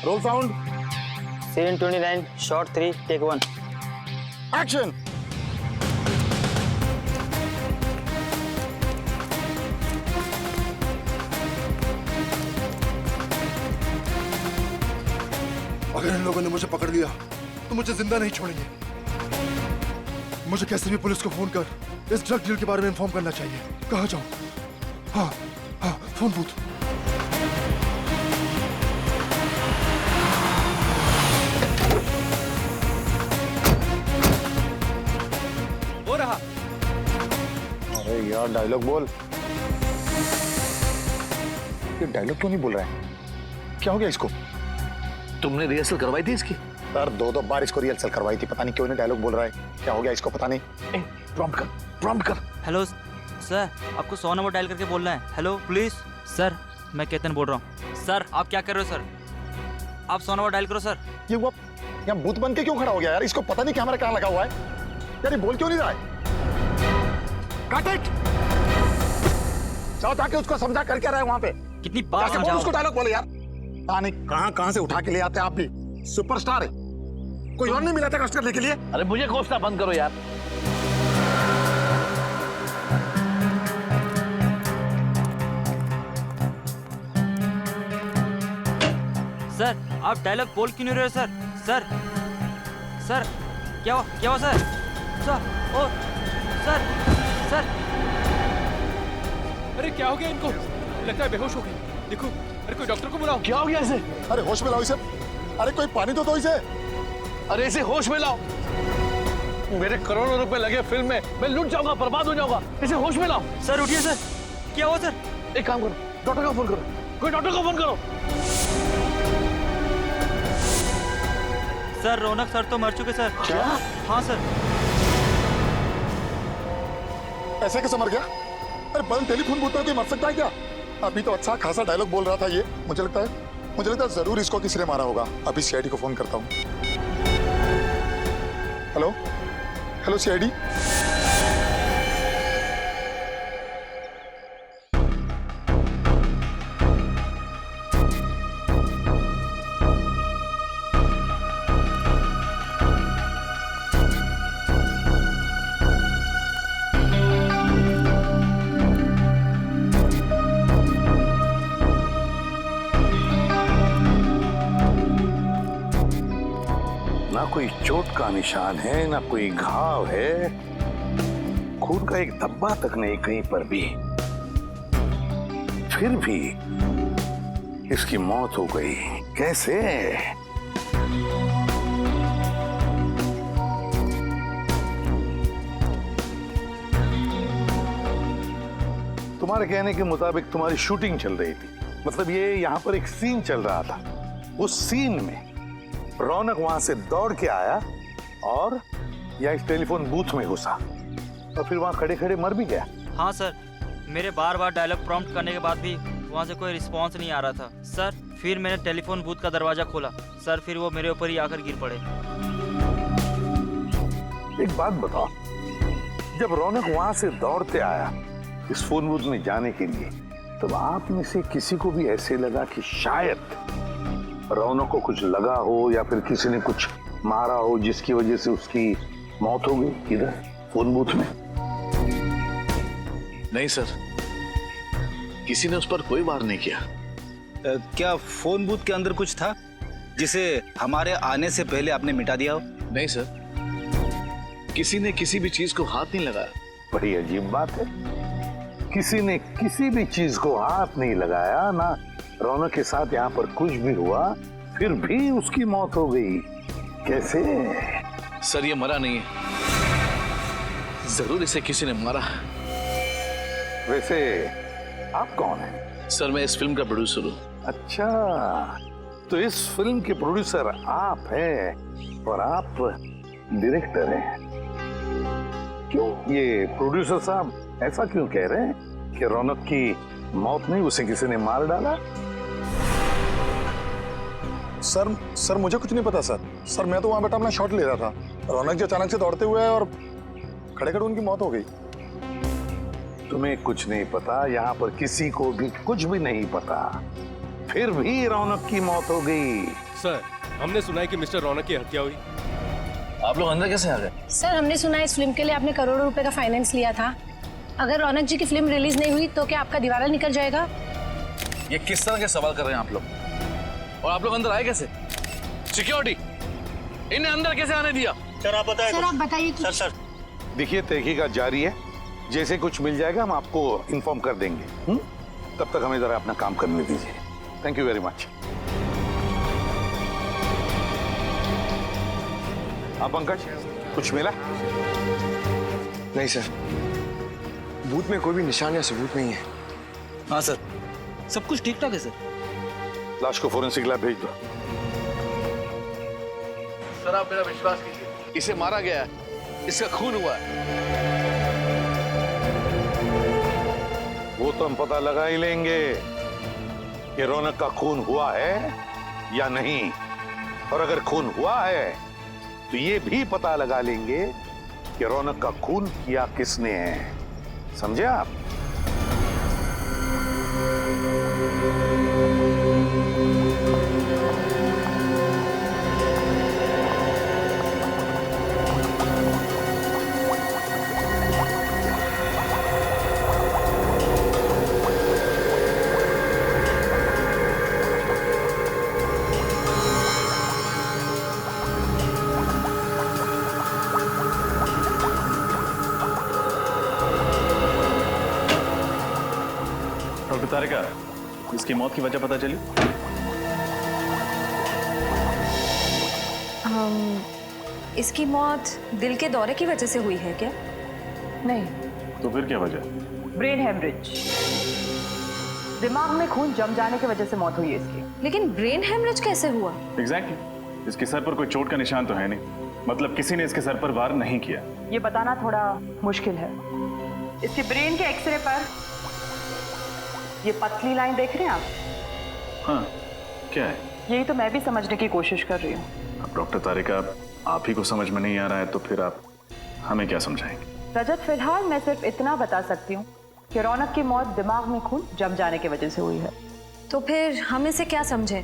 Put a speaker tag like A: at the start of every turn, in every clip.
A: Role sound.
B: Scene 29, shot 3, take 1.
A: Action. अगर इन लोगों ने मुझे पकड़ लिया तो मुझे जिंदा नहीं छोड़ेंगे। मुझे कैसे भी पुलिस को फोन कर इस ड्रग डील के बारे में इन्फॉर्म करना चाहिए। कहाँ जाऊं? हाँ हाँ, फोन बूथ।
C: हो रहा।
A: अरे यार डायलॉग बोल। ये डायलॉग क्यों नहीं बोल रहा है? क्या हो गया इसको?
C: तुमने रिहर्सल करवाई थी इसकी?
A: सर दो बार इसको रिहर्सल करवाई थी, पता नहीं क्यों नहीं डायलॉग बोल रहा है। क्या हो गया इसको पता नहीं।
C: प्रॉम्प्ट कर।
D: हेलो सर, आपको 100 नंबर डायल करके बोलना है। हेलो पुलिस सर, मैं केतन बोल रहा हूँ। सर आप क्या कर रहे हो सर? आप 100 नंबर डायल करो सर।
A: ये हुआ यहाँ भूत बन के क्यों खड़ा हो गया यार? इसको पता नहीं कैमरा कहाँ लगा हुआ है यार। ये बोल क्यों नहीं रहा है? काट इट। जाओ जाके उसको समझा कर क्या रहा है वहाँ पे।
D: कितनी बार
A: जाके बोल
D: समझाओ?
A: उसको डायलॉग बोले यार। पता नहीं कहाँ से उठा के ले आते हैं आप भी। सुपरस्टार है, कोई और नहीं मिला था कष्ट करने के लिए।
C: अरे मुझे कोसना बंद करो यार।
D: सर आप डायलॉग बोल क्यों नहीं रहे हो सर? सर सर क्या हुआ सर? सर ओ सर सर
C: अरे क्या हो गया इनको? लगता है बेहोश हो गए। देखो, अरे कोई डॉक्टर को बुलाओ। क्या हो गया इसे?
A: अरे होश में लाओ इसे। अरे कोई पानी तो दो इसे।
C: अरे इसे होश में लाओ। मेरे करोड़ों रुपए लगे फिल्म में, मैं लूट जाऊंगा, बर्बाद हो जाऊंगा। इसे होश में लाओ।
D: सर उठिए सर। क्या हुआ सर?
C: एक काम करो, डॉक्टर को फोन करो। कोई डॉक्टर को फोन करो।
D: सर रौनक सर तो मर चुके सर।
C: क्या?
D: हाँ सर।
A: ऐसे कैसे मर गया? अरे बल टेलीफोन बूथ में कोई मर सकता है क्या? अभी तो अच्छा खासा डायलॉग बोल रहा था ये। मुझे लगता है जरूर इसको किसी ने मारा होगा। अभी सीआईडी को फोन करता हूँ। Hello CID.
E: ना कोई चोट का निशान है, ना कोई घाव है, खून का एक धब्बा तक नहीं कहीं पर भी। फिर भी इसकी मौत हो गई। कैसे? तुम्हारे कहने के मुताबिक तुम्हारी शूटिंग चल रही थी, मतलब ये यहाँ पर एक सीन चल रहा था। उस सीन में रौनक वहां से दौड़ के आया और या इस टेलीफोन बूथ में घुसा और फिर वहां खड़े खड़े मर भी गया।
D: हाँ सर, मेरे बार डायलॉग प्रॉम्प्ट करने के बाद भी वहाँ से कोई रिस्पांस नहीं आ रहा था सर। फिर मैंने टेलीफोन बूथ का दरवाजा खोला सर, फिर वो मेरे ऊपर ही आकर गिर पड़े।
E: एक बात बताओ, जब रौनक वहां से दौड़ते आया इस फोन बूथ में जाने के लिए, तब आप में से किसी को भी ऐसे लगा कि शायद रौनक को कुछ लगा हो या फिर किसी ने कुछ मारा हो जिसकी वजह से उसकी मौत हो गई इधर फोन बूथ में?
C: नहीं सर, किसी ने उस पर कोई वार नहीं किया।
F: क्या फोन बूथ के अंदर कुछ था जिसे हमारे आने से पहले आपने मिटा दिया हो?
C: नहीं सर, किसी ने किसी भी चीज को हाथ नहीं लगाया।
E: बड़ी अजीब बात है, किसी ने किसी भी चीज को हाथ नहीं लगाया, ना रौनक के साथ यहाँ पर कुछ भी हुआ, फिर भी उसकी मौत हो गई। कैसे?
C: सर ये मरा नहीं है, जरूर इसे किसी ने मारा।
E: वैसे आप कौन हैं?
C: सर मैं इस फिल्म का प्रोड्यूसर हूँ।
E: अच्छा, तो इस फिल्म के प्रोड्यूसर आप हैं और आप डायरेक्टर हैं। क्यों ये प्रोड्यूसर साहब ऐसा क्यों कह रहे हैं कि रौनक की मौत नहीं, उसे किसी ने मार डाला?
A: सर मुझे कुछ नहीं पता सर मैं तो वहां बैठा अपना शॉट ले रहा था। रौनक जी अचानक से दौड़ते हुए और खड़े खड़े उनकी मौत हो गई।
E: तुम्हें कुछ नहीं पता, यहाँ पर किसी को भी कुछ भी नहीं पता, फिर भी रौनक की मौत हो गई।
G: सर, हमने सुना है कि मिस्टर रौनक की हत्या हुई।
C: आप लोग अंदर कैसे आ गए?
H: सर हमने सुना है इस फिल्म के लिए आपने करोड़ों रुपए का फाइनेंस लिया था। अगर रौनक जी की फिल्म रिलीज नहीं हुई तो क्या आपका दिवाला निकल जाएगा?
C: ये किस तरह के सवाल कर रहे हैं आप लोग? और आप लोग अंदर आए कैसे? सिक्योरिटी इन्हें अंदर कैसे आने दिया?
H: सर आप बताइए कि...
B: सर
E: देखिए, तहकीकात जारी है, जैसे कुछ मिल जाएगा हम आपको इन्फॉर्म कर देंगे। तब तक हमें जरा अपना काम करने दीजिए। Thank you very much. आप पंकज, कुछ मिला?
I: नहीं सर, बूथ में कोई भी निशान या सबूत नहीं है।
F: हाँ सर, सब कुछ ठीक ठाक है सर।
E: लाश को फोरेंसिक लैब भेज दो।
C: सर आप मेरा विश्वास कीजिए, इसे मारा गया है, इसका खून हुआ है।
E: वो तो हम पता लगा ही लेंगे कि रौनक का खून हुआ है या नहीं। और अगर खून हुआ है तो ये भी पता लगा लेंगे कि रौनक का खून किया किसने है। समझे आप?
J: डॉक्टर तारिका, इसकी मौत की वजह पता चली?
K: इसकी मौत दिल के दौरे की वजह से हुई है क्या?
L: नहीं।
J: तो फिर क्या वजह?
L: ब्रेन हेमरेज, दिमाग में खून जम जाने की वजह से मौत हुई है इसकी।
K: लेकिन ब्रेन हेमरेज कैसे हुआ?
J: एग्जैक्टली। इसके सर पर कोई चोट का निशान तो है नहीं, मतलब किसी ने इसके सर पर वार नहीं किया।
L: ये बताना थोड़ा मुश्किल है। इसके ब्रेन के एक्सरे पर ये पतली लाइन देख रहे हैं आप?
J: हाँ, क्या है?
L: यही तो मैं भी समझने की कोशिश कर रही हूँ।
J: अब डॉक्टर तारिका, आप ही को समझ में नहीं आ रहा है तो फिर आप हमें क्या समझाएंगे?
L: रजत, फिलहाल मैं सिर्फ इतना बता सकती हूँ कि रौनक की मौत दिमाग में खून जम जाने की वजह से हुई है।
K: तो फिर हम इसे क्या समझे,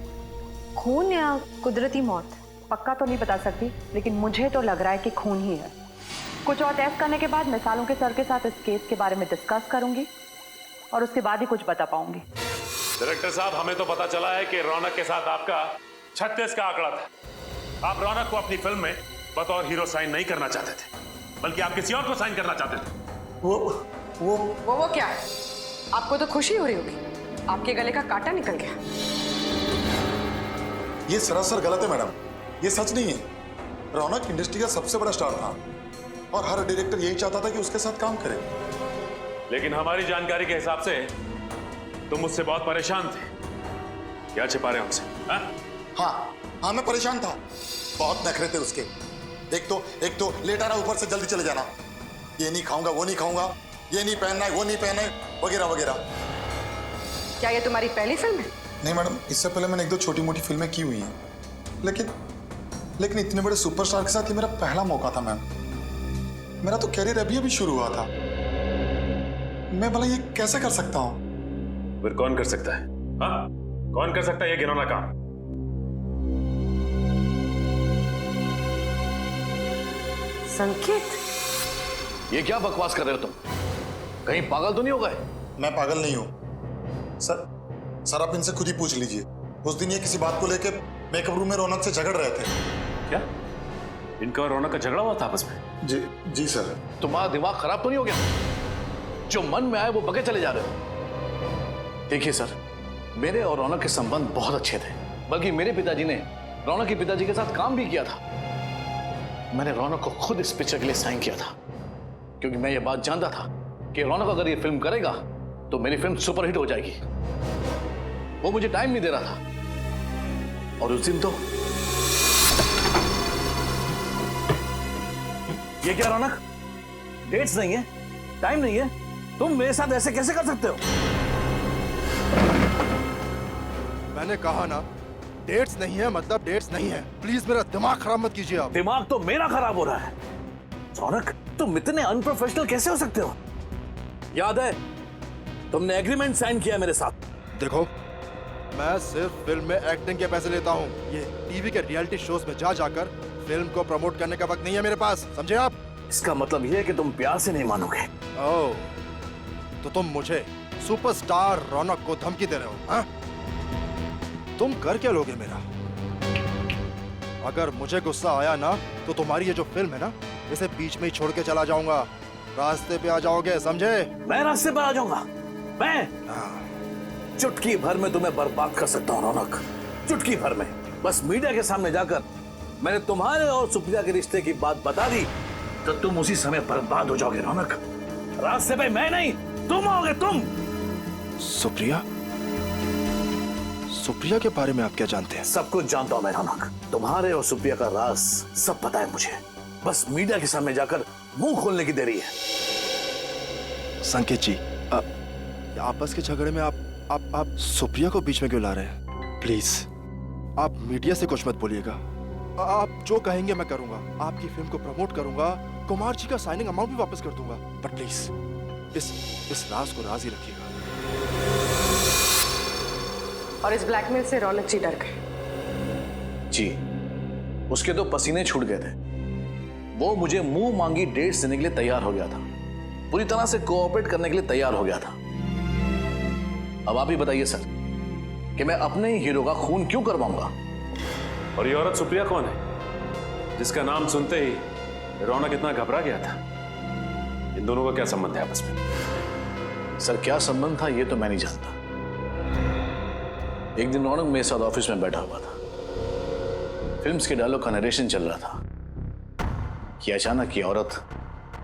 K: खून या कुदरती मौत?
L: पक्का तो नहीं बता सकती, लेकिन मुझे तो लग रहा है कि खून ही है। कुछ और टेस्ट करने के बाद मैं सालों के सर के साथ इस केस के बारे में डिस्कस करूंगी और उसके बाद ही कुछ बता पाऊंगी।
G: डायरेक्टर साहब, हमें तो पता चला है कि रौनक के साथ आपका 36 का आंकड़ा था। आप रौनक को अपनी फिल्म में बतौर हीरो साइन नहीं करना चाहते थे, बल्कि आप किसी और को साइन करना चाहते थे।
H: वो क्या है? आपको तो खुशी हो रही होगी, आपके गले का कांटा निकल गया।
A: ये सरासर गलत है मैडम, ये सच नहीं है। रौनक इंडस्ट्री का सबसे बड़ा स्टार था और हर डायरेक्टर यही चाहता था कि उसके साथ काम करे।
G: लेकिन हमारी जानकारी के हिसाब से तुम मुझसे बहुत परेशान थे। क्या छिपा रहे हमसे?
A: हाँ, मैं परेशान था। बहुत नखरे थे उसके। एक तो लेट आना, ऊपर से जल्दी चले जाना, ये नहीं खाऊंगा, वो नहीं खाऊंगा, ये नहीं पहनना है, वो नहीं पहनना है, वगैरह वगैरह।
H: क्या ये तुम्हारी पहली फिल्म है?
A: नहीं मैडम, इससे पहले मैंने 1-2 छोटी मोटी फिल्में की हुई हैं, लेकिन इतने बड़े सुपरस्टार के साथ ये मेरा पहला मौका था मैम। मेरा तो कैरियर अभी शुरू हुआ था। मैं भला ये कैसे कर सकता हूँ?
G: फिर कौन कर सकता है? हाँ, कौन कर सकता है ये घिनौना काम?
H: संकेत,
C: ये क्या बकवास कर रहे हो तुम? कहीं पागल तो नहीं हो गए?
A: मैं पागल नहीं हूँ सर, आप इनसे खुद ही पूछ लीजिए। उस दिन ये किसी बात को लेकर मेकअप रूम में रौनक से झगड़ रहे थे।
G: क्या इनका और रौनक का झगड़ा हुआ था आपस में?
A: जी सर।
C: तुम्हारा दिमाग खराब तो नहीं हो गया? जो मन में आए वो बगे चले जा रहे हो। देखिए सर, मेरे और रौनक के संबंध बहुत अच्छे थे, बल्कि मेरे पिताजी ने रौनक के पिताजी के साथ काम भी किया था। मैंने रौनक को खुद इस पिक्चर के लिए साइन किया था, क्योंकि मैं ये बात जानता था कि रौनक अगर ये फिल्म करेगा तो मेरी फिल्म सुपरहिट हो जाएगी। वो मुझे टाइम नहीं दे रहा था, और उस दिन तो ये क्या रौनक, डेट्स नहीं है, टाइम नहीं है, तुम मेरे साथ ऐसे कैसे कर सकते हो?
A: मैंने कहा ना, डेट्स नहीं है मतलब डेट्स नहीं है। प्लीज मेरा दिमाग खराब मत कीजिए आप।
C: दिमाग तो मेरा खराब हो रहा है। रौनक, तुम इतने अनप्रोफेशनल कैसे हो सकते हो? याद है तुमने एग्रीमेंट साइन किया मेरे साथ।
A: देखो, मैं सिर्फ फिल्म में एक्टिंग के पैसे लेता हूँ। ये टीवी के रियलिटी शोज में जा जाकर फिल्म को प्रमोट करने का वक्त नहीं है मेरे पास, समझे आप?
C: इसका मतलब यह है कि तुम प्यार से नहीं मानोगे।
A: ओह, तो तुम मुझे सुपरस्टार रौनक को धमकी दे रहे हो, हाँ? तुम कर क्या लोगे मेरा? अगर मुझे गुस्सा आया ना तो तुम्हारी ये जो फिल्म है ना, इसे बीच में ही छोड़ के चला जाऊंगा। रास्ते पे आ जाओगे, समझे?
C: मैं रास्ते पर आ जाऊंगा। मैं चुटकी भर में तुम्हें बर्बाद कर सकता हूँ रौनक, चुटकी भर में। बस मीडिया के सामने जाकर मैंने तुम्हारे और सुप्रिया के रिश्ते की बात बता दी तो तुम उसी समय बर्बाद हो जाओगे रौनक। रास्ते पे मैं नहीं, तुम आओगे, तुम।
A: सुप्रिया? सुप्रिया के बारे में आप क्या जानते हैं?
C: सब कुछ जानता हूं मैं रौनक। तुम्हारे और सुप्रिया का राज सब पता है मुझे। बस मीडिया के सामने जाकर मुंह खोलने की देरी है।
A: संकेत जी, आपस के झगड़े में आप सुप्रिया को बीच में क्यों ला रहे हैं? प्लीज आप मीडिया से कुछ मत बोलिएगा। आप जो कहेंगे मैं करूंगा। आपकी फिल्म को प्रमोट करूंगा, कुमार जी का साइनिंग अमाउंट भी वापस कर दूंगा। बट प्लीज इस राज को राज ही रखिएगा।
L: और इस ब्लैकमेल से रौनक जी डर गए।
C: जी, उसके तो पसीने छूट गए थे। वो मुझे मुंह मांगी डेट्स देने के लिए तैयार हो गया था, पूरी तरह से कोऑपरेट करने के लिए तैयार हो गया था। अब आप ही बताइए सर कि मैं अपने ही हीरो का खून क्यों करवाऊंगा?
G: और ये औरत सुप्रिया कौन है जिसका नाम सुनते ही रौनक इतना घबरा गया था? इन दोनों का क्या संबंध है आपस में?
C: सर क्या संबंध था ये तो मैं नहीं जानता। एक दिन रौनक मेरे साथ ऑफिस में बैठा हुआ था, फिल्म्स के डायलॉग का नरेशन चल रहा था कि अचानक ये औरत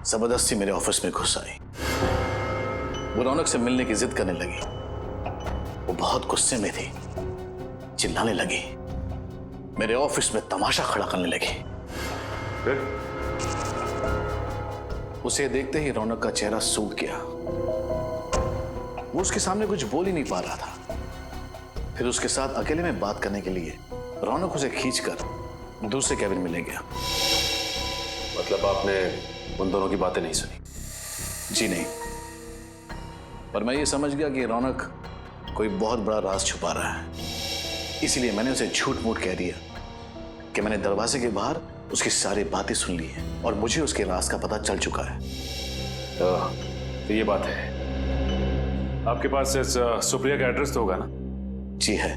C: जबरदस्ती मेरे ऑफिस में घुस आई। वो रौनक से मिलने की जिद करने लगी। वो बहुत गुस्से में थी, चिल्लाने लगी, मेरे ऑफिस में तमाशा खड़ा करने लगी।
G: फिर
C: उसे देखते ही रौनक का चेहरा सूख गया। वो उसके सामने कुछ बोल ही नहीं पा रहा था। फिर उसके साथ अकेले में बात करने के लिए रौनक उसे खींचकर दूसरे कैबिन में ले गया।
G: मतलब आपने उन दोनों की बातें नहीं सुनी?
C: जी नहीं, पर मैं ये समझ गया कि रौनक कोई बहुत बड़ा राज छुपा रहा है। इसलिए मैंने उसे झूठ मूठ कह दिया कि मैंने दरवाजे के बाहर उसकी सारी बातें सुन ली हैं और मुझे उसके राज का पता चल चुका है।
G: तो ये बात है। आपके पास इस सुप्रिया का एड्रेस तो होगा ना?
C: जी है।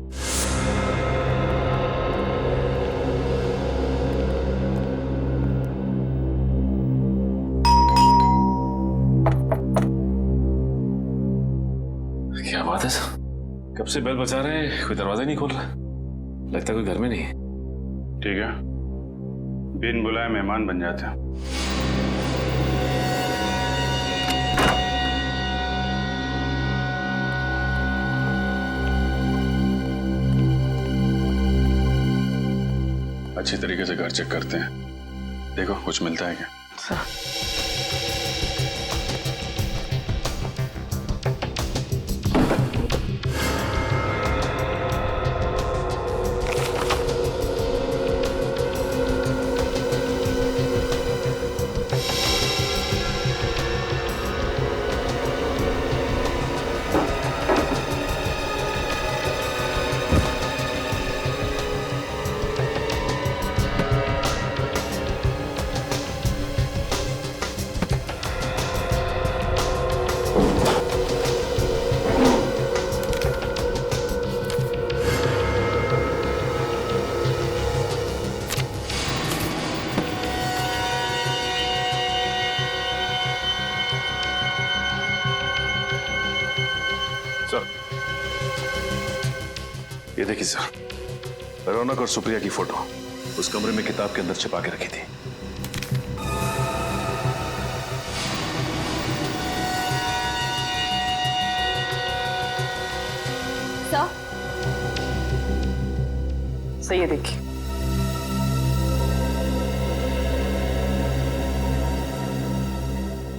G: क्या बात है सर, कब से बेल बजा रहे हैं, कोई दरवाजा नहीं खोल रहा। लगता है कोई घर में नहीं है।
J: ठीक है, बिन बुलाए मेहमान बन जाते हैं। अच्छी तरीके से घर चेक करते हैं, देखो कुछ मिलता है क्या।
G: ये देखिए सर, रौनक और सुप्रिया की फोटो उस कमरे में किताब के अंदर छिपा के रखी थी।
L: सही है, देखिए।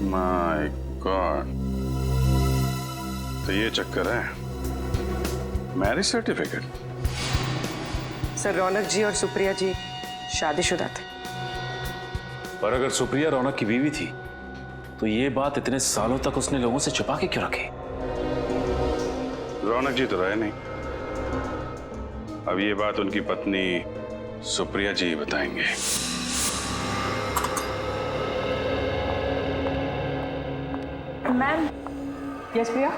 J: माय गॉड, तो ये चक्कर है। Marriage certificate.
L: सर रौनक जी और सुप्रिया जी शादीशुदा थे।
G: पर अगर सुप्रिया रौनक की बीवी थी तो ये बात इतने सालों तक उसने लोगों से छुपा के क्यों रखी?
J: रौनक जी तो रहे नहीं, अब ये बात उनकी पत्नी सुप्रिया जी बताएंगे।
L: मैम। यस प्रिया।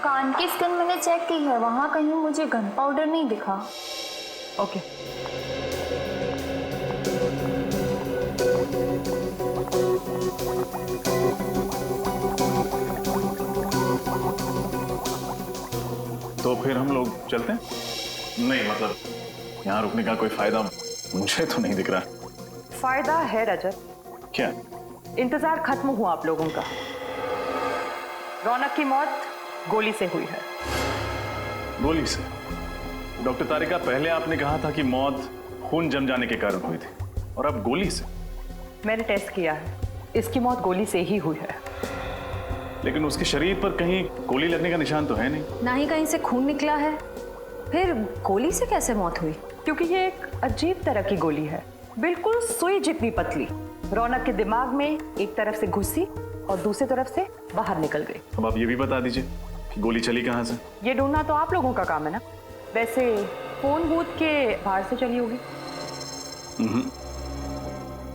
M: कान की स्किन मैंने चेक की है, वहाँ कहीं मुझे गन पाउडर नहीं दिखा।
L: ओके।
J: तो फिर हम लोग चलते हैं? नहीं मतलब यहाँ रुकने का कोई फायदा मुझे तो नहीं दिख रहा।
L: फायदा है रजत।
J: क्या?
L: इंतजार खत्म हुआ आप लोगों का। रौनक की मौत गोली से हुई है।
J: गोली से? डॉक्टर तारिका, पहले आपने कहा था कि मौत खून जम जाने के कारण हुई थी, और अब गोली से?
L: मैंने टेस्ट किया है, इसकी मौत गोली से ही हुई है।
J: लेकिन उसके शरीर पर कहीं गोली लगने का निशान तो है नहीं।
K: ना ही कहीं से खून निकला है, फिर गोली से कैसे मौत हुई?
L: क्योंकि ये एक अजीब तरह की गोली है, बिल्कुल सुई जितनी पतली। रौनक के दिमाग में एक तरफ से घुसी और दूसरी तरफ से बाहर निकल गई।
J: अब आप ये भी बता दीजिए कि गोली चली कहाँ से?
L: ये ढूंढना तो आप लोगों का काम है ना। वैसे फोन बूथ के बाहर से चली होगी।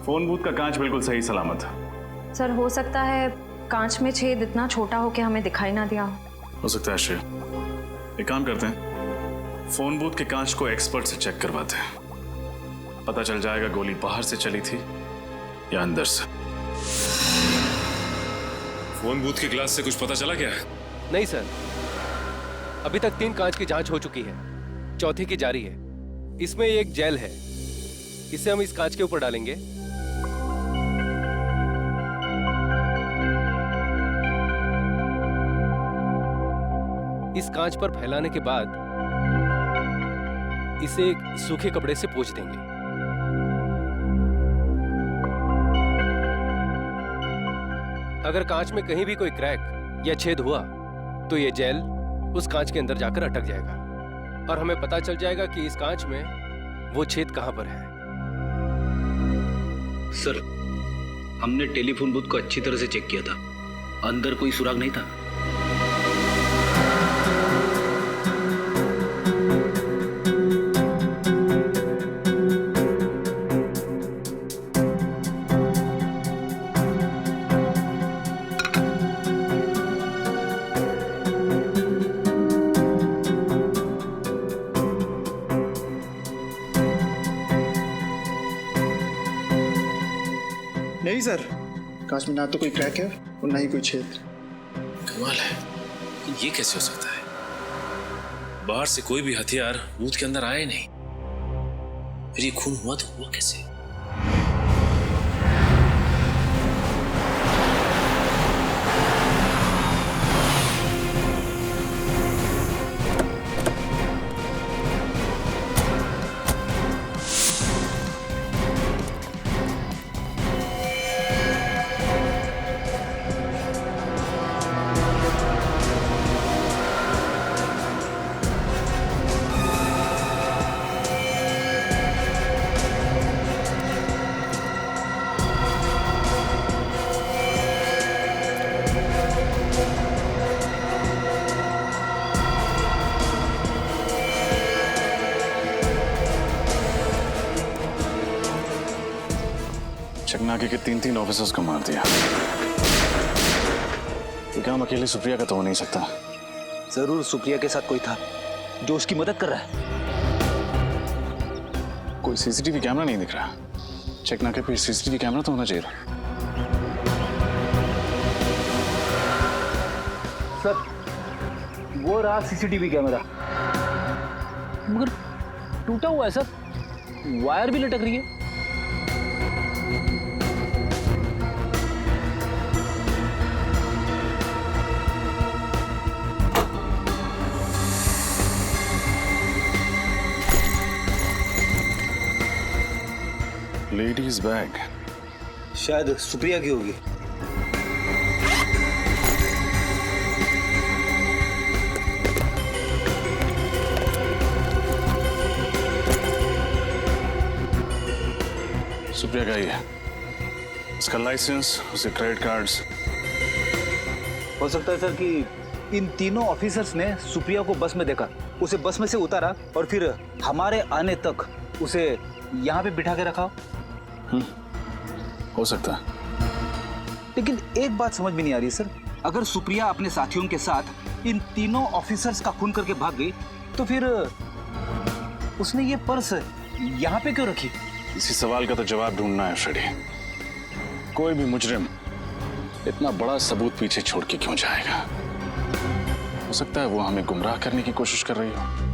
J: फोन बूथ का कांच बिल्कुल सही सलामत है।
K: सर हो सकता है कांच में छेद इतना छोटा हो कि हमें दिखाई ना दिया
J: हो सकता है श्रेया। एक काम करते हैं, फोन बूथ के कांच को एक्सपर्ट से चेक करवाते हैं, पता चल जाएगा गोली बाहर से चली थी या अंदर से।
N: फोन बूथ के ग्लास से कुछ पता चला क्या?
O: नहीं सर, अभी तक 3 कांच की जांच हो चुकी है, चौथी की जारी है। इसमें एक जेल है, इसे हम इस कांच के ऊपर डालेंगे। इस कांच पर फैलाने के बाद इसे एक सूखे कपड़े से पोंछ देंगे। अगर कांच में कहीं भी कोई क्रैक या छेद हुआ तो ये जेल उस कांच के अंदर जाकर अटक जाएगा और हमें पता चल जाएगा कि इस कांच में वो छेद कहां पर है।
F: सर, हमने टेलीफोन बूथ को अच्छी तरह से चेक किया था, अंदर कोई सुराग नहीं था।
I: नहीं सर, कांच में ना तो कोई क्रैक है और ना ही कोई छेद।
N: कमाल है, ये कैसे हो सकता है? बाहर से कोई भी हथियार बूथ के अंदर आया ही नहीं, फिर ये खून हुआ तो हुआ कैसे?
J: चकनाके के 3 ऑफिसर्स को मार दिया। ये काम अकेले सुप्रिया का तो हो नहीं सकता।
F: जरूर सुप्रिया के साथ कोई था जो उसकी मदद कर रहा है।
J: कोई सीसीटीवी कैमरा नहीं दिख रहा। चकनाके पे सीसीटीवी कैमरा तो होना चाहिए।
F: सर, वो रहा सीसीटीवी कैमरा, मगर टूटा हुआ है सर, वायर भी लटक रही है।
J: लेडीज बैग,
F: शायद सुप्रिया की होगी।
J: सुप्रिया का ही है। उसका लाइसेंस, उसके क्रेडिट कार्ड्स।
F: हो सकता है सर कि इन तीनों ऑफिसर्स ने सुप्रिया को बस में देखा, उसे बस में से उतारा और फिर हमारे आने तक उसे यहाँ पे बिठा के रखा।
J: हो सकता है,
F: लेकिन एक बात समझ में नहीं आ रही सर, अगर सुप्रिया अपने साथियों के साथ इन तीनों ऑफिसर्स का खून करके भाग गई तो फिर उसने ये पर्स यहाँ पे क्यों रखी?
J: इसी सवाल का तो जवाब ढूंढना है फ्रेडी। कोई भी मुजरिम इतना बड़ा सबूत पीछे छोड़ के क्यों जाएगा? हो सकता है वो हमें गुमराह करने की कोशिश कर रही हो।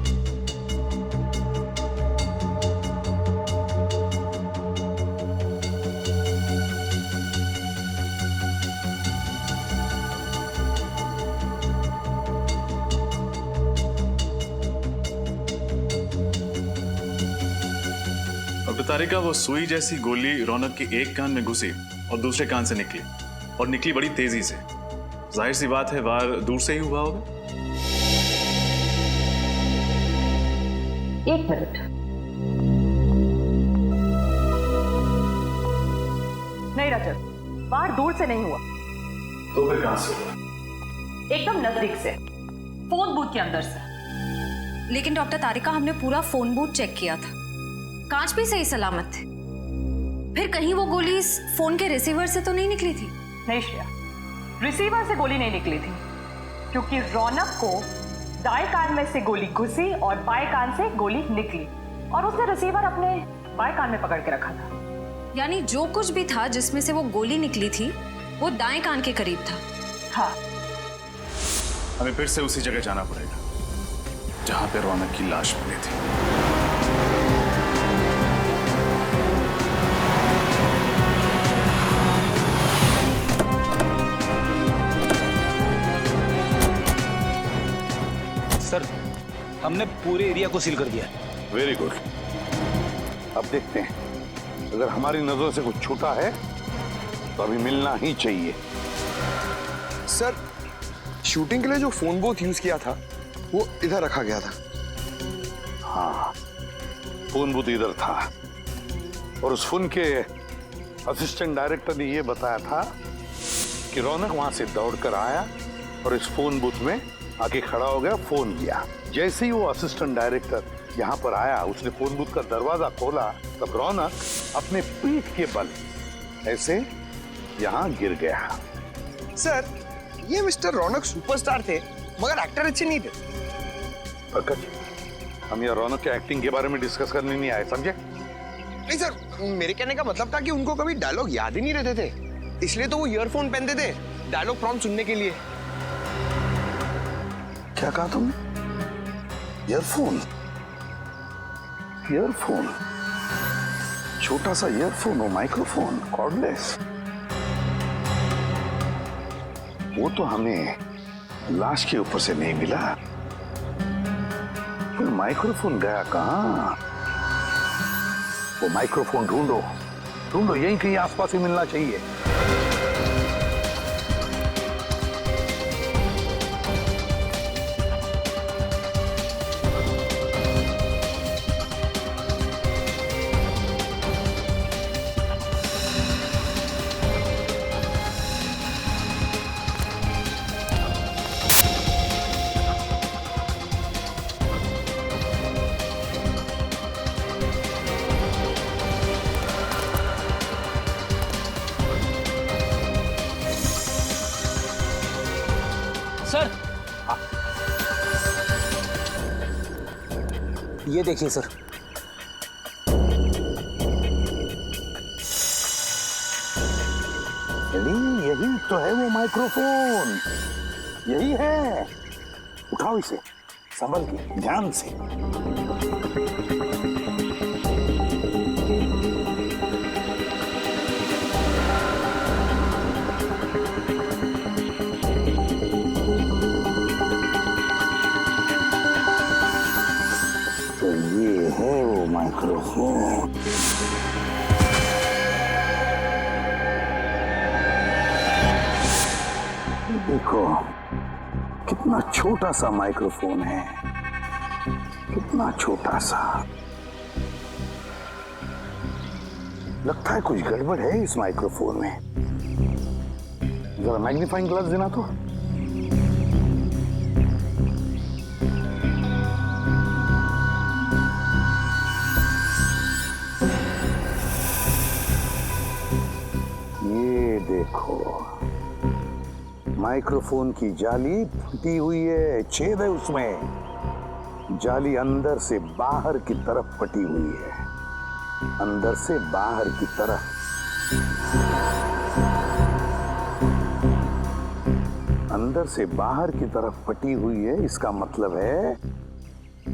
J: तारिका, वो सुई जैसी गोली रौनक के एक कान में घुसी और दूसरे कान से निकली, और निकली बड़ी तेजी से। जाहिर सी बात है वार दूर से ही हुआ होगा।
L: एक मिनट, नहीं रजत, वार दूर से नहीं हुआ।
J: तो फिर कहां से हुआ?
L: एकदम नजदीक से, फोन बूथ के अंदर से।
K: लेकिन डॉक्टर तारिका, हमने पूरा फोन बूथ चेक किया था, कांच भी सही सलामत थे। फिर कहीं वो गोली इस फोन के रिसीवर से तो नहीं निकली थी?
L: नहीं श्रेया, रिसीवर से गोली नहीं निकली थी, क्योंकि रौनक को दाएं कान में से गोली घुसी और बाएं कान से गोली निकली, और उसने रिसीवर अपने बाएं कान में पकड़ के रखा था।
K: यानी जो कुछ भी था जिसमें से वो गोली निकली थी वो दाएं कान के करीब था।
L: हाँ,
J: हमें फिर से उसी जगह जाना पड़ेगा जहां पे रौनक की लाश मिली थी।
F: सर, हमने पूरे एरिया को सील कर दिया है।
E: Very good. अब देखते हैं, अगर हमारी नजरों से कुछ छूटा है तो अभी मिलना ही चाहिए।
I: सर, शूटिंग के लिए जो फोन बूथ यूज किया था वो इधर रखा गया था।
E: हाँ, फोन बूथ इधर था, और उस फोन के असिस्टेंट डायरेक्टर ने यह बताया था कि रौनक वहां से दौड़कर आया और इस फोन बूथ में आके खड़ा हो गया, फोन किया। जैसे ही वो असिस्टेंट डायरेक्टर यहाँ पर आया, उसने फोन बूथ का दरवाजा खोला, तब रौनक अपने पीठ के बल ऐसे यहाँ गिर गया।
I: सर, ये मिस्टर रौनक सुपरस्टार थे, मगर एक्टर अच्छे नहीं थे।
E: पंकज, हम यहाँ रौनक के एक्टिंग के बारे में डिस्कस करने नहीं आए, समझे?
I: नहीं सर, मेरे कहने का मतलब था कि उनको कभी डायलॉग याद ही नहीं रहते थे, इसलिए तो वो ईयरफोन पहनते थे डायलॉग प्रॉम्प्ट सुनने के लिए।
E: क्या कहा तुमने? ईयरफोन? ईयरफोन? छोटा सा ईयरफोन, वो माइक्रोफोन, कॉर्डलेस। वो तो हमें लाश के ऊपर से नहीं मिला, फिर माइक्रोफोन गया कहां? वो माइक्रोफोन ढूंढो, ढूंढो, यहीं कहीं आसपास ही मिलना चाहिए।
F: सर, ये देखिए सर,
E: यही तो है वो माइक्रोफोन, यही है। उठाओ इसे, संभल के, ध्यान से। तो ये है वो माइक्रोफोन। देखो कितना छोटा सा माइक्रोफोन है, कितना छोटा सा। लगता है कुछ गड़बड़ है इस माइक्रोफोन में। जरा मैग्नीफाइंग ग्लास देना तो। माइक्रोफोन की जाली फटी हुई है, छेद है उसमें। जाली अंदर से बाहर की तरफ फटी हुई है, अंदर से बाहर की तरफ। अंदर से बाहर की तरफ फटी हुई है, इसका मतलब है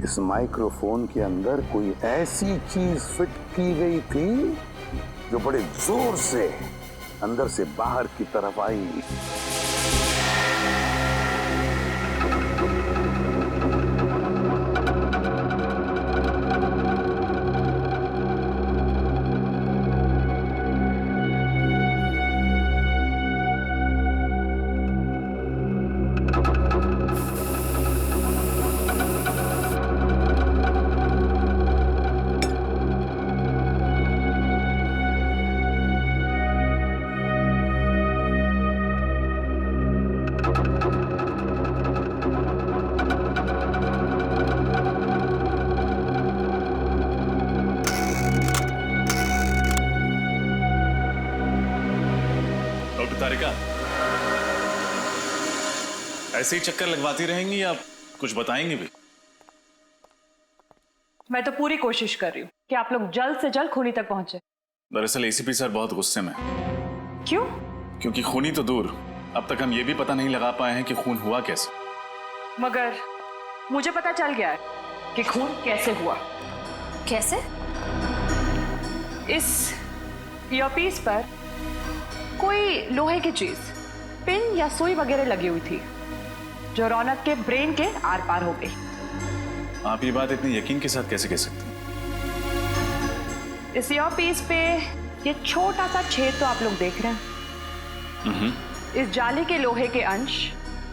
E: इस माइक्रोफोन के अंदर कोई ऐसी चीज फिट की गई थी जो बड़े जोर से अंदर से बाहर की तरफ आई।
J: तारिका, ऐसे ही चक्कर लगवाती रहेंगी या कुछ बताएंगी भी?
L: मैं तो पूरी कोशिश कर रही हूँ कि आप लोग जल्द से जल्द खूनी तक पहुंचे।
J: दरअसल एसीपी सर बहुत गुस्से में।
L: क्यों?
J: क्योंकि खूनी तो दूर, अब तक हम ये भी पता नहीं लगा पाए हैं कि खून हुआ कैसे।
L: मगर मुझे पता चल गया है कि खून कैसे हुआ।
K: कैसे?
L: इस ईयरपीस पर कोई लोहे की चीज, पिन या सुई वगैरह लगी हुई थी जो रौनक के ब्रेन के आर पार हो गई।
J: आप ये बात इतने यकीन के साथ कैसे कह सकते हैं?
L: इस ईयरपीस पे ये छोटा सा छेद तो आप लोग देख रहे हैं। इस जाली के लोहे के अंश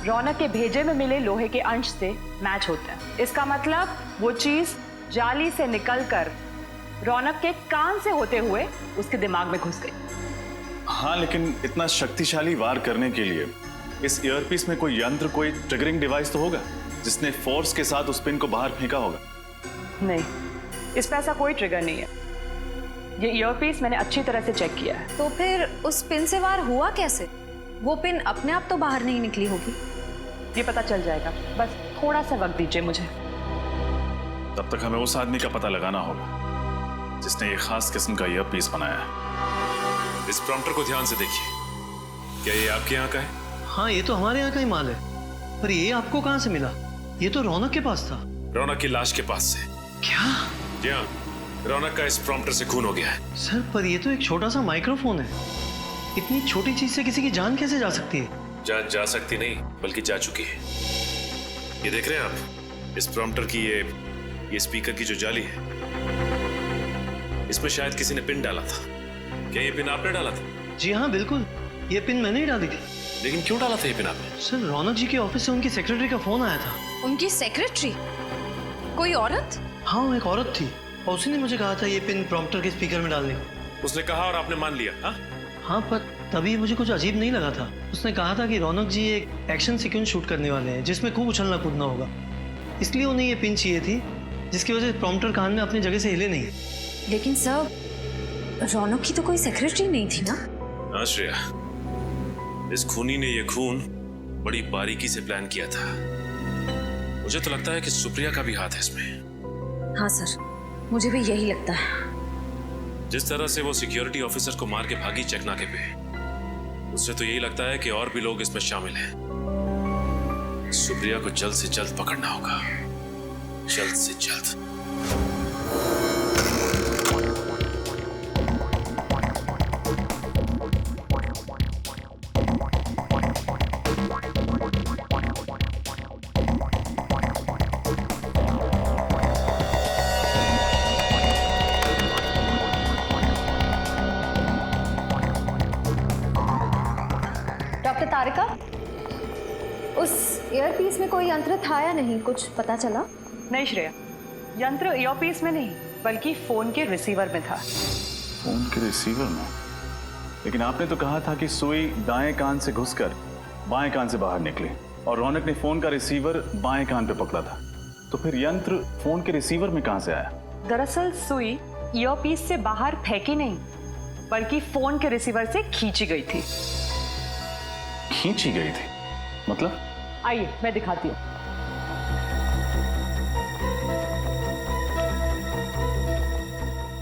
L: रौनक के भेजे में मिले लोहे के अंश से मैच होते हैं। इसका मतलब वो चीज जाली से निकलकर रौनक के कान से होते हुए उसके दिमाग में घुस गई।
J: हाँ, लेकिन इतना शक्तिशाली वार करने के लिए इस ईयरपीस में कोई यंत्र, कोई ट्रिगरिंग डिवाइस तो होगा जिसने फोर्स के साथ उस पिन को बाहर फेंका होगा।
L: नहीं, इस पे ऐसा कोई ट्रिगर नहीं है। ये ईयरपीस मैंने अच्छी तरह से चेक किया है।
K: तो फिर उस पिन से वार हुआ कैसे? वो पिन अपने आप तो बाहर नहीं निकली होगी।
L: ये पता चल जाएगा, बस थोड़ा सा वक्त दीजिए मुझे।
J: तब तक हमें उस आदमी का पता लगाना होगा जिसने ये खास किस्म का ईयरपीस बनाया है।
N: इस प्रॉम्प्टर को ध्यान से देखिए। क्या ये आपके यहाँ का है?
P: हाँ, ये तो हमारे यहाँ का ही माल है। पर ये आपको कहाँ से मिला? ये तो रौनक के पास था।
N: रौनक की लाश के पास से।
P: क्या?
N: जी हाँ, रौनक का इस प्रॉम्प्टर से खून हो गया है।
P: सर, पर ये तो एक छोटा सा माइक्रोफोन है। इतनी छोटी चीज से किसी की जान कैसे जा सकती है?
N: जा सकती नहीं, बल्कि जा चुकी है। ये देख रहे हैं आप, इस प्रॉम्प्टर की ये स्पीकर की जो जाली है, इसमें शायद किसी ने पिन डाला था। क्या ये पिन आपने डाला था?
P: जी हाँ, बिल्कुल, ये पिन मैंने ही डाली थी।
N: लेकिन क्यों डाला था ये पिन आपने?
P: सर, रौनक जी के ऑफिस से उनकी सेक्रेटरी का फोन आया था।
K: उनकी सेक्रेटरी? कोई औरत?
P: हाँ, वो एक औरत थी और उसी ने मुझे कहा था ये पिन प्रॉम्प्टर के स्पीकर में डालने को।
N: उसने कहा और आपने मान लिया? हाँ
P: हाँ, पर तभी मुझे कुछ अजीब नहीं लगा था। उसने कहा था कि रौनक जी एक एक्शन सीक्वेंस शूट करने वाले हैं जिसमें खूब उछलना कूदना होगा, इसलिए उन्हें ये पिन चाहिए थी जिसकी वजह से प्रॉम्प्टर कान में अपनी जगह से हिले नहीं।
K: लेकिन सर, रौनक की तो कोई सेक्रेटरी नहीं थी ना?
N: हाँ श्रेया, इस खूनी ने ये खून बड़ी बारीकी से प्लान किया था। मुझे तो लगता है कि सुप्रिया का भी हाथ है इसमें।
K: हाँ सर, मुझे भी यही लगता है।
N: जिस तरह से वो सिक्योरिटी ऑफिसर को मार के भागी चेकनाके पे, उससे तो यही लगता है कि और भी लोग इसमें शामिल हैं। सुप्रिया को जल्द से जल्द पकड़ना होगा, जल्द से जल्द।
M: डॉक्टर तारिका, उस ईयरपीस में कोई यंत्र था या नहीं, कुछ पता चला?
L: नहीं श्रेया, यंत्र ईयरपीस में नहीं बल्कि फोन के रिसीवर में था।
J: फोन के रिसीवर में? लेकिन आपने तो कहा था कि सुई दाएं कान से घुसकर बाएं कान से बाहर निकली और रौनक ने फोन का रिसीवर बाएं कान पे पकड़ा था, तो फिर यंत्र फोन के रिसीवर में कहां से आया?
L: दरअसल सुई ईयरपीस से बाहर फेंकी नहीं बल्कि फोन के रिसीवर से खींची गई थी।
J: खींची गई थी? मतलब?
L: आइए मैं दिखाती हूँ।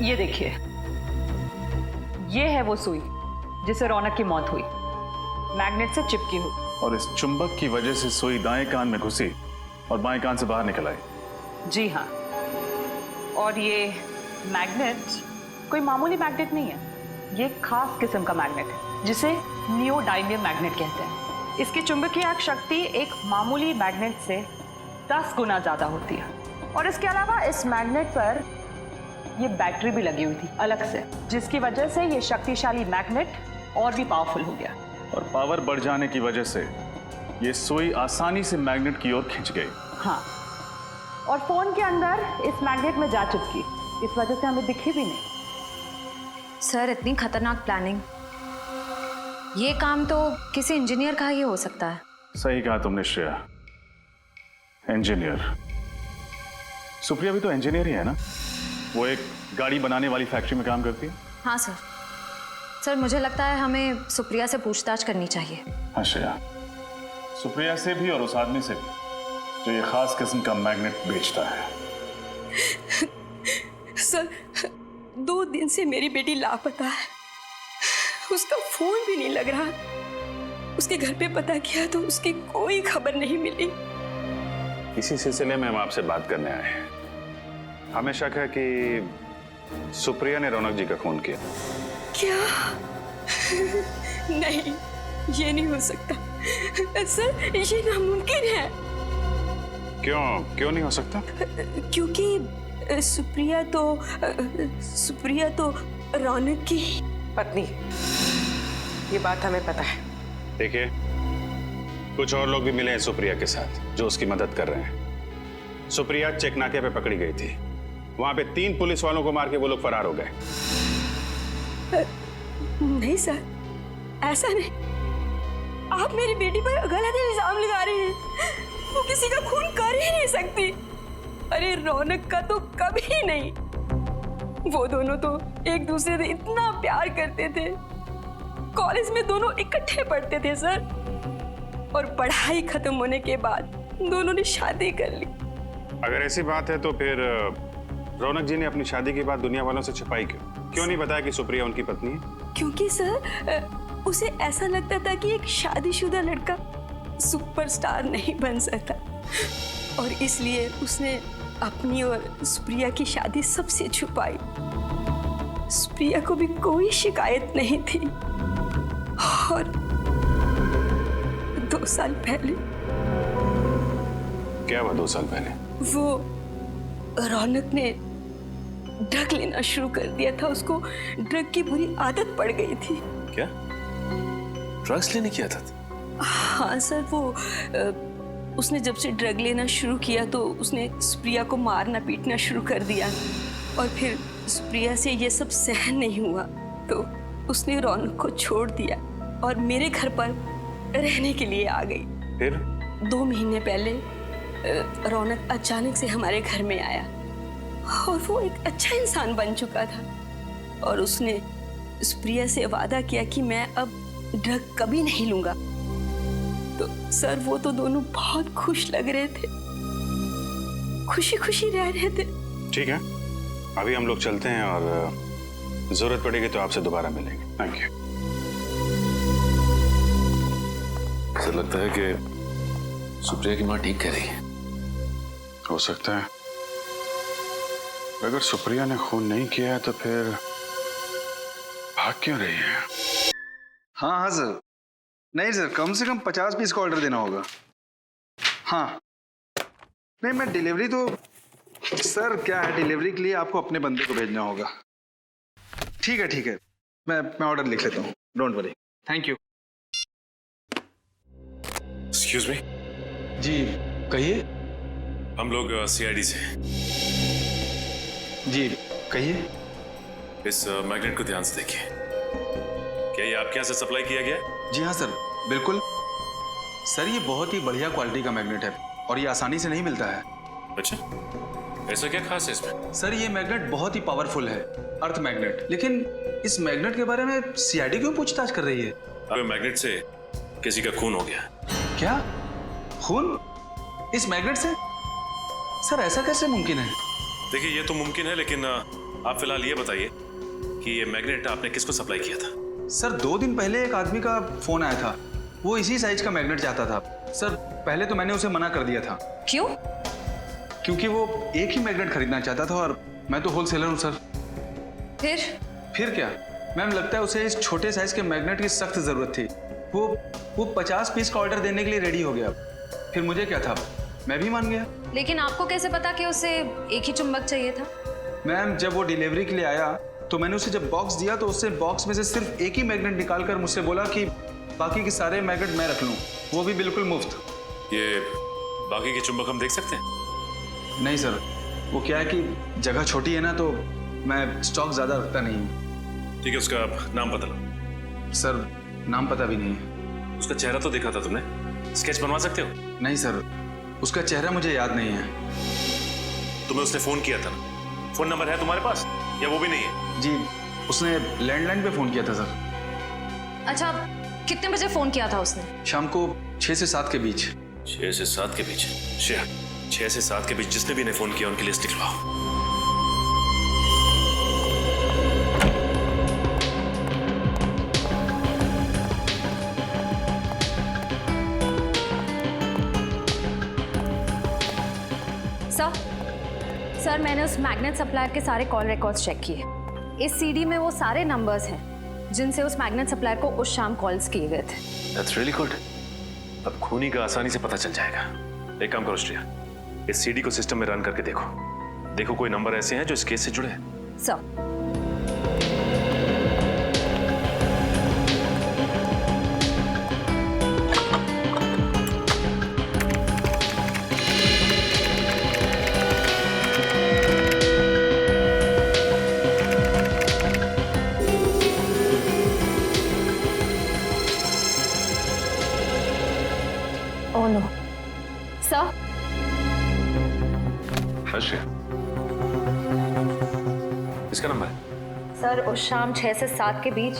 L: ये देखिए, ये है वो सुई जिससे रौनक की मौत हुई, मैग्नेट से चिपकी हुई।
J: और इस चुंबक की वजह से सुई दाएं कान में घुसी और बाएं कान से बाहर निकल आई।
L: जी हाँ, और ये मैग्नेट कोई मामूली मैग्नेट नहीं है, ये एक खास किस्म का मैग्नेट है जिसे नियोडाइमियम मैग्नेट कहते हैं। इसकी चुंबकीय शक्ति एक मामूली मैग्नेट से 10 गुना ज्यादा होती है। और इसके अलावा इस मैग्नेट पर ये बैटरी भी लगी हुई थी अलग से, जिसकी वजह से ये शक्तिशाली मैग्नेट और भी पावरफुल हो गया।
J: और पावर बढ़ जाने की वजह से ये सुई आसानी से मैग्नेट की ओर खिंच गई।
L: हाँ, और फोन के अंदर इस मैग्नेट में जा चिपकी, इस वजह से हमें दिखी भी नहीं।
K: सर, इतनी खतरनाक प्लानिंग, ये काम तो किसी इंजीनियर का ही हो सकता है।
J: सही कहा तुमने श्रेया, इंजीनियर। सुप्रिया भी तो इंजीनियर ही है ना? वो एक गाड़ी बनाने वाली फैक्ट्री में काम करती है।
K: हाँ सर। सर, मुझे लगता है हमें सुप्रिया से पूछताछ करनी चाहिए।
J: हाँ श्रेया, सुप्रिया से भी और उस आदमी से भी जो ये खास किस्म का मैग्नेट बेचता है।
Q: सर, 2 दिन से मेरी बेटी लापता है, उसका फोन भी नहीं लग रहा। उसके घर पे पता किया तो उसकी कोई खबर नहीं मिली।
J: इसी सिलसिले में हम आपसे बात करने आए हैं। हमें शक है कि सुप्रिया ने रौनक जी का खून किया।
Q: क्या? नहीं, ये नहीं हो सकता सर, ये नामुमकिन है।
J: क्यों नहीं हो सकता?
Q: क्योंकि सुप्रिया तो रौनक की
R: पत्नी, ये बात हमें पता है।
J: देखिए, कुछ और लोग भी मिले हैं सुप्रिया के साथ जो उसकी मदद कर रहे हैं। सुप्रिया चेक नाके पे पकड़ी गई थी, वहां पे 3 पुलिस वालों को मार के वो लोग फरार हो गए।
Q: नहीं सर, ऐसा नहीं। आप मेरी बेटी पर गलत इल्जाम लगा रहे हैं। वो किसी का खून कर ही नहीं सकती। अरे रौनक का तो कभी नहीं। वो दोनों तो एक दूसरे से इतना प्यार करते थे, कॉलेज में दोनों इकट्ठे पढ़ते थे सर, और पढ़ाई खत्म होने के बाद दोनों ने शादी कर ली।
J: अगर ऐसी बात है तो फिर रौनक जी ने अपनी शादी की बात दुनिया वालों से छिपाई क्यों नहीं बताया कि सुप्रिया उनकी पत्नी है?
Q: क्योंकि सर उसे ऐसा लगता था कि एक शादीशुदा लड़का सुपरस्टार नहीं बन सकता, और इसलिए उसने अपनी और सुप्रिया की शादी सबसे छुपाई। सुप्रिया को भी कोई शिकायत नहीं थी। और 2 साल पहले।
J: क्या हुआ 2 साल पहले?
Q: वो रौनक ने ड्रग लेना शुरू कर दिया था। उसको ड्रग की बुरी आदत पड़ गई थी।
N: क्या? ड्रग्स लेने की आदत?
Q: हाँ सर, वो उसने जब से ड्रग लेना शुरू किया तो उसने सुप्रिया को मारना पीटना शुरू कर दिया, और फिर सुप्रिया से ये सब सहन नहीं हुआ तो उसने रौनक को छोड़ दिया और मेरे घर पर रहने के लिए आ गई।
J: फिर
Q: 2 महीने पहले रौनक अचानक से हमारे घर में आया, और वो एक अच्छा इंसान बन चुका था, और उसने सुप्रिया से वादा किया कि मैं अब ड्रग कभी नहीं लूंगा। तो सर, वो तो दोनों बहुत खुश लग रहे थे, खुशी खुशी रह रहे थे।
J: ठीक है, अभी हम लोग चलते हैं और जरूरत पड़ेगी तो आपसे दोबारा मिलेंगे। Thank you.
N: ऐसा लगता है कि सुप्रिया की माँ ठीक कह रही है।
J: हो सकता है। अगर सुप्रिया ने खून नहीं किया है तो फिर भाग क्यों रही है?
F: हाँ हाँ सर, नहीं सर, कम से कम 50 पीस का ऑर्डर देना होगा। हाँ नहीं, मैं डिलीवरी तो सर क्या है, डिलीवरी के लिए आपको अपने बंदे को भेजना होगा। ठीक है, मैं ऑर्डर लिख लेता हूँ, don't worry. Thank you.
N: Excuse me.
O: जी कहिए।
N: हम लोग सीआईडी से।
O: जी कहिए।
N: इस मैग्नेट को ध्यान से देखिए। क्या ये आपके यहाँ से सप्लाई किया गया है?
F: जी हाँ सर, बिल्कुल सर, ये बहुत ही बढ़िया क्वालिटी का मैग्नेट है और ये आसानी से नहीं मिलता है।
N: अच्छा, ऐसा क्या खास है इसमें?
F: सर, ये मैग्नेट बहुत ही पावरफुल है, अर्थ मैग्नेट। लेकिन इस मैग्नेट के बारे में सीआईडी क्यों पूछताछ कर रही है?
N: अबे मैग्नेट से किसी का खून हो गया।
F: क्या? खून इस मैग्नेट से? सर ऐसा कैसे मुमकिन है?
N: देखिए ये तो मुमकिन है, लेकिन आप फिलहाल ये बताइए कि ये मैग्नेट आपने किसको सप्लाई किया था?
F: सर 2 दिन पहले एक आदमी का फोन आया था, वो इसी साइज का मैग्नेट चाहता था। सर पहले तो मैंने उसे मना कर दिया था।
K: क्यों?
F: क्योंकि वो एक ही मैग्नेट खरीदना चाहता था और मैं तो होलसेलर हूँ सर। फिर क्या मैम, लगता है उसे इस छोटे साइज के मैग्नेट की सख्त जरूरत थी। वो 50 पीस का ऑर्डर देने के लिए रेडी हो गया। फिर मुझे क्या था, मैं भी मान गया।
K: लेकिन आपको कैसे पता कि उसे एक ही चुंबक चाहिए था?
F: मैम जब वो डिलीवरी के लिए आया तो मैंने उसे जब बॉक्स दिया तो उससे बॉक्स में से सिर्फ एक ही मैग्नेट निकालकर मुझसे बोला कि बाकी के सारे मैग्नेट मैं रख लूं, वो भी बिल्कुल मुफ्त।
N: ये बाकी के चुंबक हम देख सकते हैं?
F: नहीं सर, वो क्या है कि जगह छोटी है ना, तो मैं स्टॉक ज्यादा रखता नहीं हूँ।
N: ठीक है, उसका नाम बता लो।
F: सर नाम पता भी नहीं है।
N: उसका चेहरा तो देखा था तुमने, स्केच बनवा सकते हो?
F: नहीं सर, उसका चेहरा मुझे याद नहीं है।
N: तुम्हें उसने फोन किया था ना, फोन नंबर है तुम्हारे पास या वो भी नहीं है?
F: जी, उसने लैंडलाइन पे फोन किया था सर।
K: अच्छा, कितने बजे फोन किया था उसने?
F: शाम को 6 से 7 के बीच।
N: 6 से 7 के बीच? 6 से 7 के बीच जिसने भी इन्हें फोन किया उनकी लिस्ट लिखवाओ।
K: सर मैंने उस मैग्नेट सप्लायर के सारे कॉल रिकॉर्ड्स चेक किए। इस सीडी में वो सारे नंबर्स हैं जिनसे उस मैग्नेट सप्लायर को उस शाम कॉल्स किए गए थे।
N: That's really good. अब खूनी का आसानी से पता चल जाएगा। एक काम करो श्रेया, इस सीडी को सिस्टम में रन करके देखो कोई नंबर ऐसे हैं जो इस केस से जुड़े हैं।
K: सर
N: इसका नंबर है?
K: सर उस शाम 6 से 7 के बीच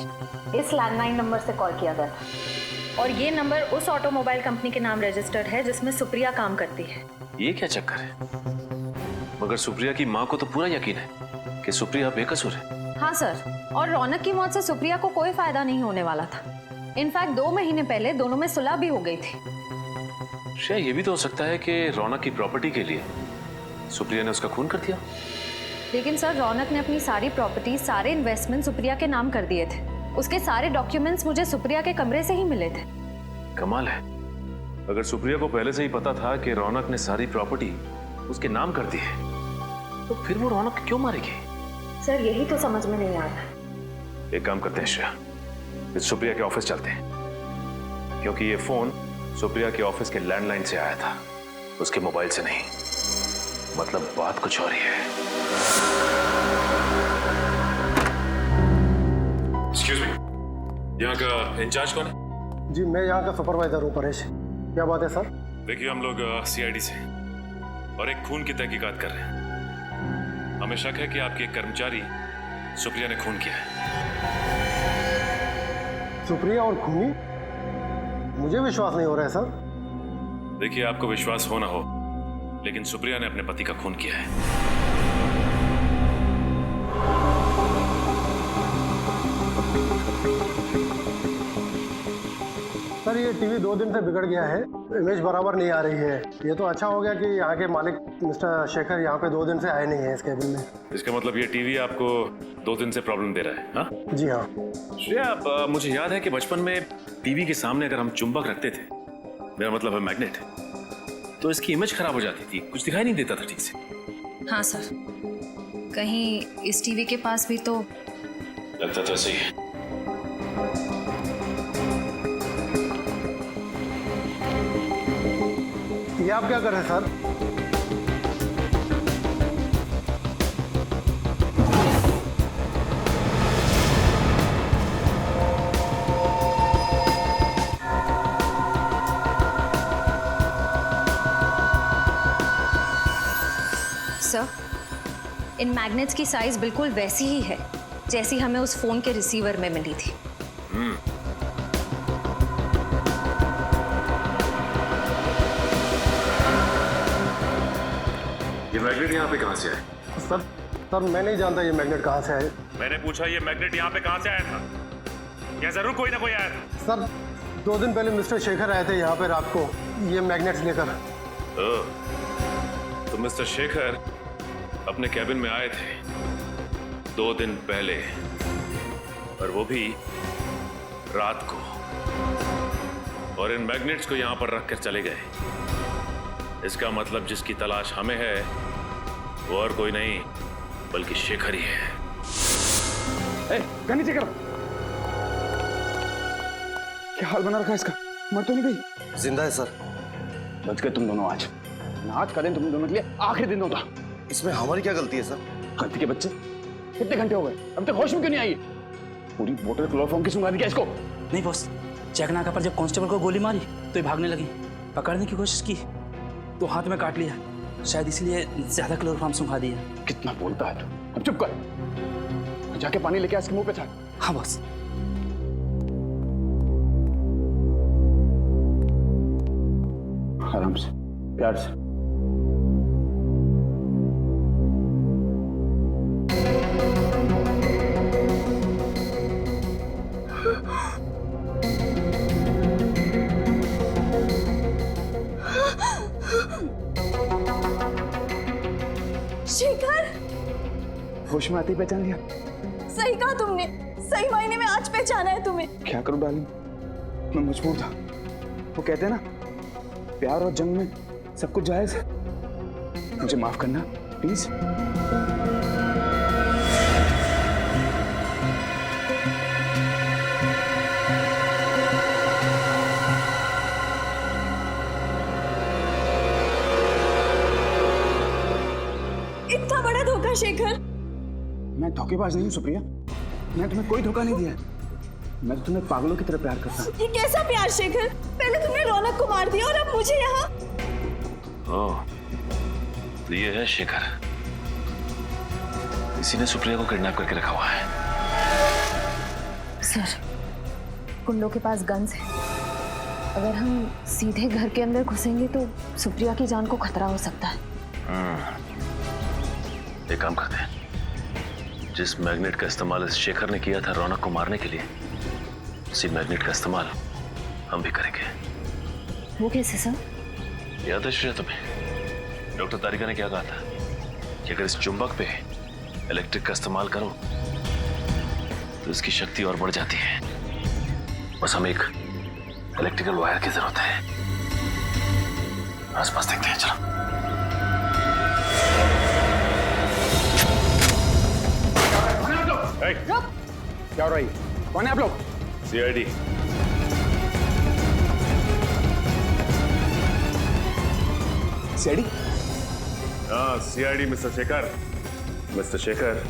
K: इस लैंडलाइन नंबर से कॉल किया गया था और ये नंबर उस ऑटोमोबाइल कंपनी के नाम रजिस्टर्ड है जिसमें सुप्रिया काम करती है।
N: ये क्या चक्कर है? मगर सुप्रिया की माँ को तो पूरा यकीन है कि सुप्रिया बेकसूर है।
K: हाँ सर, और रौनक की मौत से सुप्रिया को कोई फायदा नहीं होने वाला था। इनफैक्ट 2 महीने पहले दोनों में सुलह भी हो गई थी।
N: शायद ये भी तो हो सकता है कि रौनक की प्रॉपर्टी के लिए सुप्रिया ने उसका खून कर दिया।
K: लेकिन सर रौनक ने अपनी सारी प्रॉपर्टी, सारे इन्वेस्टमेंट सुप्रिया के नाम कर दिए थे। उसके सारे डॉक्यूमेंट्स मुझे सुप्रिया के कमरे से ही मिले थे।
N: कमाल है, अगर सुप्रिया को पहले से ही पता था कि रौनक ने सारी प्रॉपर्टी उसके नाम कर दी है तो फिर वो रौनक क्यों मारेगी?
K: सर यही तो समझ में नहीं आ रहा।
N: एक काम करते हैं श्रेया, इस सुप्रिया के ऑफिस चलते हैं, क्योंकि ये फोन सुप्रिया के ऑफिस के लैंडलाइन से आया था, उसके मोबाइल से नहीं। मतलब बात कुछ और ही है। एक्सक्यूज मी, यहाँ का इंचार्ज कौन है?
S: जी मैं यहाँ का सुपरवाइजर हूँ परेश। क्या बात है सर?
N: देखिए हम लोग सीआईडी से और एक खून की तहकीकात कर रहे हैं। हमें शक है कि आपके एक कर्मचारी सुप्रिया ने खून किया है।
S: सुप्रिया और खूनी? मुझे विश्वास नहीं हो रहा है सर।
N: देखिए आपको विश्वास हो ना हो, लेकिन सुप्रिया ने अपने पति का खून किया है।
S: सर ये टीवी 2 दिन से बिगड़ गया है, इमेज बराबर नहीं आ रही है। ये तो अच्छा हो गया कि यहाँ के मालिक मिस्टर शेखर यहाँ पे 2 दिन से आए नहीं है इस केबिन में।
N: इसका मतलब ये टीवी आपको 2 दिन से प्रॉब्लम दे रहा है? हाँ
S: जी हाँ।
N: श्रेया, मुझे याद है कि बचपन में टीवी के सामने अगर हम चुंबक रखते थे, मेरा मतलब है मैग्नेट, तो इसकी इमेज खराब हो जाती थी, कुछ दिखाई नहीं देता था ठीक से।
K: हाँ सर, कहीं इस टीवी के पास भी तो
N: लगता तो ऐसे ही है।
S: ये आप क्या कर रहे हैं सर?
K: सर, इन मैग्नेट्स की साइज बिल्कुल वैसी ही है जैसी हमें उस फोन के रिसीवर में मिली थी।
N: मैग्नेट यहाँ पे कहाँ से आए?
S: सर मैं नहीं जानता ये मैग्नेट कहाँ से आए।
G: मैंने पूछा ये मैग्नेट यहाँ पे कहाँ से आया था? यहाँ जरूर कोई ना कोई आया था।
S: सर 2 दिन पहले मिस्टर शेखर आए थे यहाँ पे रात को ये मैग्नेट्स लेकर।
N: तो मिस्टर शेखर अपने कैबिन में आए थे 2 दिन पहले, और वो भी रात को, और इन मैग्नेट्स को यहां पर रखकर चले गए। इसका मतलब जिसकी तलाश हमें है वो और कोई नहीं बल्कि शेखर ही है।
F: नीचे करो। क्या हाल बना रखा इसका? मर तो नहीं गई?
A: जिंदा है सर।
F: बच गए तुम दोनों आज। आज का दिन तुम दोनों के लिए आखिरी दिन होता।
A: इसमें हमारी क्या गलती है सर?
F: गलती के बच्चे, कितने घंटे हो गए अब तक होश में क्यों नहीं आई? पूरी बोतल क्लोरोफॉर्म की सुंगा दी क्या इसको?
B: नहीं बॉस, चेकनाका पर जब कांस्टेबल को गोली मारी तो ये भागने लगी। पकड़ने की कोशिश की तो हाथ में काट लिया, शायद इसलिए ज्यादा क्लोरोफॉर्म सुंघा दिया।
F: कितना बोलता है तू? अब चुप कर, जाके पानी लेके इसके मुंह पे छाट।
B: हाँ बॉस।
F: आराम से, प्यार से।
Q: शेखर,
F: होश में आते ही पहचान लिया?
Q: सही कहा तुमने, सही मायने में आज पहचाना है तुम्हें।
F: क्या करूं डार्लिंग, मैं मजबूर था। वो कहते हैं ना, प्यार और जंग में सब कुछ जायज है। मुझे माफ करना प्लीज।
Q: इतना बड़ा धोखा शेखर।
F: मैं धोखेबाज नहीं हूं सुप्रिया, मैं तुम्हें कोई धोखा नहीं दिया। मैं तो तुम्हें पागलों की तरह प्यार करता हूं।
Q: ये कैसा प्यार शेखर? पहले तुमने रौनक को मार दिया और अब मुझे यहाँ।
N: ओह, तो ये है शेखर। इसी ने सुप्रिया को किडनैप करके रखा हुआ है।
M: सर, कुंडों के पास गन्स है। अगर हम सीधे घर के अंदर घुसेंगे तो सुप्रिया की जान को खतरा हो सकता है।
N: एक काम करते हैं, जिस मैग्नेट का इस्तेमाल इस शेखर ने किया था रौनक को मारने के लिए, उसी मैग्नेट का इस्तेमाल हम भी करेंगे।
M: वो कैसे सर?
N: याद है श्रेया तुम्हें डॉक्टर तारिका ने क्या कहा था कि अगर इस चुंबक पे इलेक्ट्रिक का इस्तेमाल करो तो इसकी शक्ति और बढ़ जाती है। बस हमें एक इलेक्ट्रिकल वायर की जरूरत है। आसपास देखते हैं, चलो।
F: क्या हो रहा है? कौन है आप लोग?
N: सीआईडी।
F: सीआईडी?
G: हाँ, CID mister Shekhar. Mister Shekhar,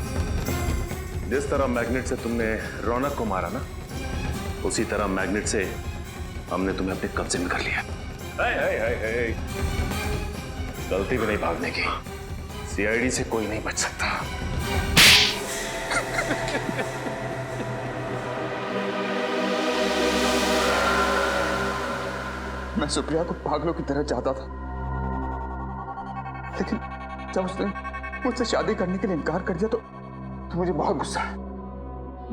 G: जिस तरह मैग्नेट से तुमने रौनक को मारा ना, उसी तरह मैग्नेट से हमने तुम्हें अपने कब्जे में कर लिया। गलती भी नहीं भागने की। सीआईडी से कोई नहीं बच सकता।
F: मैं सुप्रिया को पागलों की तरह चाहता था, लेकिन जब उसने मुझसे शादी करने के लिए इनकार कर दिया तो मुझे बहुत गुस्सा है।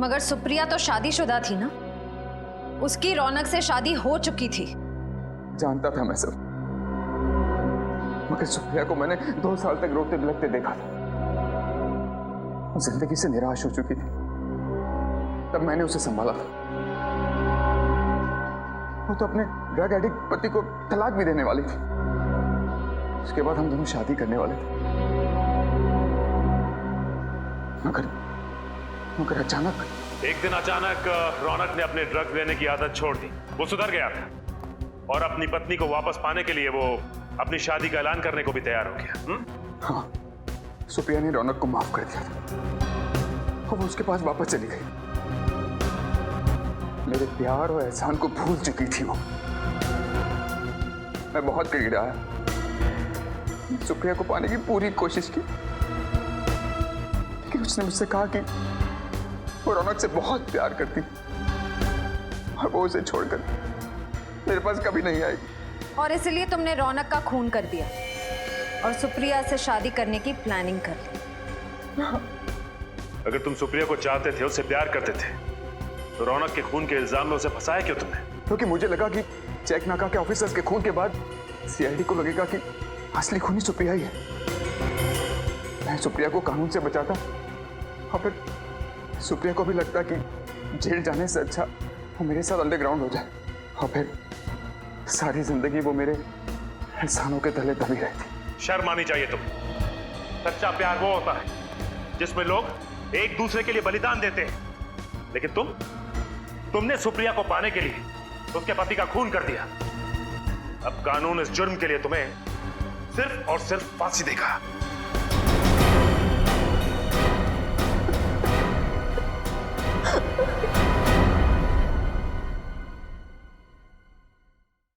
K: मगर सुप्रिया तो शादीशुदा थी ना, उसकी रौनक से शादी हो चुकी थी।
F: जानता था मैं सब, मगर सुप्रिया को मैंने 2 साल तक रोते बिलखते देखा था। वो जिंदगी से निराश हो चुकी थी, तब मैंने उसे संभाला था। वो तो अपने ड्रग एडिक्ट पति को तलाक भी देने वाली थी। उसके बाद हम दोनों शादी करने वाले थे, मगर अचानक
G: एक दिन अचानक रौनक ने अपने ड्रग्स लेने की आदत छोड़ दी। वो सुधर गया था और अपनी पत्नी को वापस पाने के लिए वो अपनी शादी का ऐलान करने को भी तैयार हो गया।
F: हाँ, सुप्रिया ने रौनक को माफ कर दिया था और वो उसके पास वापस चली गई। मेरे प्यार और एहसान को भूल चुकी थी वो। मैं बहुत गिड़गिड़ाया, सुप्रिया को पाने की पूरी कोशिश की, लेकिन उसने मुझसे कहा कि वो रौनक से बहुत प्यार करती और वो उसे छोड़कर मेरे पास कभी नहीं आएगी।
K: और इसलिए तुमने रौनक का खून कर दिया। और सुप्रिया से शादी करने की प्लानिंग कर ली।
G: अगर तुम सुप्रिया को चाहते थे, उससे प्यार करते थे, तो रौनक के खून के इल्जाम में उसे फंसाया क्यों तुमने?
T: क्योंकि मुझे लगा कि चेक नाका के ऑफिसर्स के खून के बाद सीआईडी को लगेगा कि असली खूनी सुप्रिया ही है। मैं सुप्रिया को कानून से बचाता और फिर सुप्रिया को भी लगता कि जेल जाने से अच्छा वो मेरे साथ अंडरग्राउंड हो जाए और फिर सारी जिंदगी वो मेरे एहसानों के तले दबी रहती।
G: शर्म आनी चाहिए तुम्हें। सच्चा प्यार वो होता है जिसमें लोग एक दूसरे के लिए बलिदान देते हैं, लेकिन तुमने सुप्रिया को पाने के लिए उसके पति का खून कर दिया। अब कानून इस जुर्म के लिए तुम्हें सिर्फ और सिर्फ फांसी देगा।